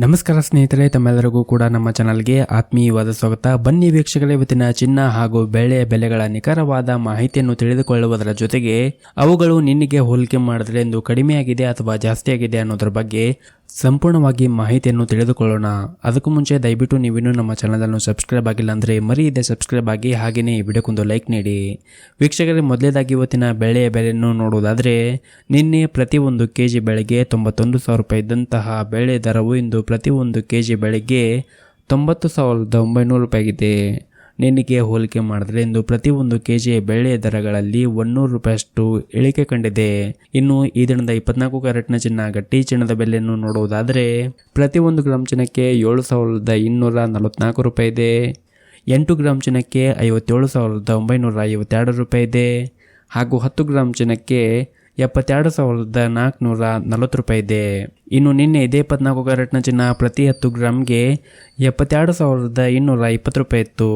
ನಮಸ್ಕಾರ ಸ್ನೇಹಿತರೆ, ತಮ್ಮೆಲ್ಲರಿಗೂ ಕೂಡ ನಮ್ಮ ಚಾನಲ್ಗೆ ಆತ್ಮೀಯವಾದ ಸ್ವಾಗತ. ಬನ್ನಿ ವೀಕ್ಷಕರೇ, ಇವತ್ತಿನ ಚಿನ್ನ ಹಾಗೂ ಬೆಳ್ಳಿಯ ಬೆಲೆಗಳ ನಿಖರವಾದ ಮಾಹಿತಿಯನ್ನು ತಿಳಿದುಕೊಳ್ಳುವುದರ ಜೊತೆಗೆ ಅವುಗಳು ನಿನ್ನೆಗೆ ಹೋಲಿಕೆ ಮಾಡಿದ್ರೆ ಎಂದು ಕಡಿಮೆಯಾಗಿದೆ ಅಥವಾ ಜಾಸ್ತಿಯಾಗಿದೆ ಅನ್ನೋದ್ರ ಬಗ್ಗೆ ಸಂಪೂರ್ಣವಾಗಿ ಮಾಹಿತಿಯನ್ನು ತಿಳಿದುಕೊಳ್ಳೋಣ. ಅದಕ್ಕೂ ಮುಂಚೆ ದಯವಿಟ್ಟು ನೀವಿನ್ನೂ ನಮ್ಮ ಚಾನಲನ್ನು ಸಬ್ಸ್ಕ್ರೈಬ್ ಆಗಿಲ್ಲ ಅಂದರೆ ಮರೆಯದೆ ಸಬ್ಸ್ಕ್ರೈಬ್ ಆಗಿ, ಹಾಗೆಯೇ ಈ ವಿಡಿಯೋಕ್ಕೊಂದು ಲೈಕ್ ನೀಡಿ. ವೀಕ್ಷಕರೇ, ಮೊದಲೇದಾಗಿ ಇವತ್ತಿನ ಬೆಳೆಯ ಬೆಲೆಯನ್ನು ನೋಡುವುದಾದರೆ ನಿನ್ನೆ ಪ್ರತಿ 1 kg ಬೆಳೆಗೆ 91,000 ರೂಪಾಯಿ ಇದ್ದಂತಹ ಬೆಳೆ ದರವು ಇಂದು ಪ್ರತಿ 1 kg ಬೆಳೆಗೆ 90,900 ರೂಪಾಯಿಗಿದೆ. ನಿನ್ನೆಗೆ ಹೋಲಿಕೆ ಮಾಡಿದ್ರೆ ಇಂದು ಪ್ರತಿ 1 kg ಬೆಳ್ಳಿಯ ದರಗಳಲ್ಲಿ 100 ರೂಪಾಯಿಯಷ್ಟು ಇಳಿಕೆ ಕಂಡಿದೆ. ಇನ್ನು ಈ ದಿನದ 24 ಕ್ಯಾರೆಟ್ನ ಚಿನ್ನ ಗಟ್ಟಿ ಚಿನ್ನದ ಬೆಲೆಯನ್ನು ನೋಡುವುದಾದರೆ ಪ್ರತಿ 1 ಗ್ರಾಮ್ ಚಿನ್ನಕ್ಕೆ 7,244 ರೂಪಾಯಿ ಇದೆ. 8 ಗ್ರಾಮ್ ಚಿನ್ನಕ್ಕೆ 57,952 ರೂಪಾಯಿ ಇದೆ. ಹಾಗೂ 10 ಗ್ರಾಮ್ ಚಿನ್ನಕ್ಕೆ 72,440 ರೂಪಾಯಿ ಇದೆ. ಇನ್ನು ನಿನ್ನೆ ಇದೇ 24 ಕ್ಯಾರೆಟ್ನ ಚಿನ್ನ ಪ್ರತಿ 10 ಗ್ರಾಮ್ಗೆ 72,220 ರೂಪಾಯಿ ಇತ್ತು.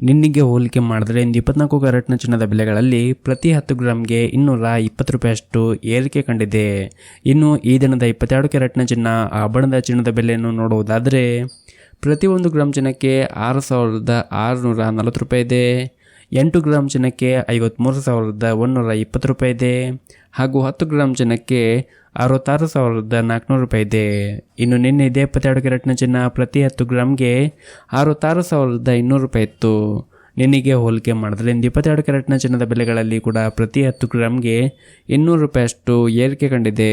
ನಿನ್ನೆಗೆ ಹೋಲಿಕೆ ಮಾಡಿದ್ರೆ ಇಂದು 24 ಕ್ಯಾರೆಟ್ನ ಚಿನ್ನದ ಬೆಲೆಗಳಲ್ಲಿ ಪ್ರತಿ 10 ಗ್ರಾಮ್ಗೆ 220 ರೂಪಾಯಿಯಷ್ಟು ಏರಿಕೆ ಕಂಡಿದೆ. ಇನ್ನು ಈ ದಿನದ 22 ಕ್ಯಾರೆಟ್ನ ಚಿನ್ನ ಆಭರಣದ ಚಿನ್ನದ ಬೆಲೆಯನ್ನು ನೋಡುವುದಾದರೆ ಪ್ರತಿ 1 ಗ್ರಾಮ್ ಚಿನ್ನಕ್ಕೆ 6,640 ರೂಪಾಯಿ ಇದೆ. 8 ಗ್ರಾಮ್ ಚಿನ್ನಕ್ಕೆ 53,120 ರೂಪಾಯಿ ಇದೆ. ಹಾಗೂ 10 ಗ್ರಾಮ್ ಚಿನ್ನಕ್ಕೆ 66,400 ರೂಪಾಯಿ ಇದೆ. ಇನ್ನು ನಿನ್ನೆ ಇದೇ 22 ಕ್ಯಾರೆಟ್ನ ಚಿನ್ನ ಪ್ರತಿ 10 ಗ್ರಾಮ್ಗೆ 66,200 ರೂಪಾಯಿ ಇತ್ತು. ನಿನ್ನೆಗೆ ಹೋಲಿಕೆ ಮಾಡಿದ್ರೆ ಇಂದು 22 ಕ್ಯಾರೆಟ್ನ ಚಿನ್ನದ ಬೆಲೆಗಳಲ್ಲಿ ಕೂಡ ಪ್ರತಿ 10 ಗ್ರಾಮ್ಗೆ 200 ರೂಪಾಯಿಯಷ್ಟು ಏರಿಕೆ ಕಂಡಿದೆ.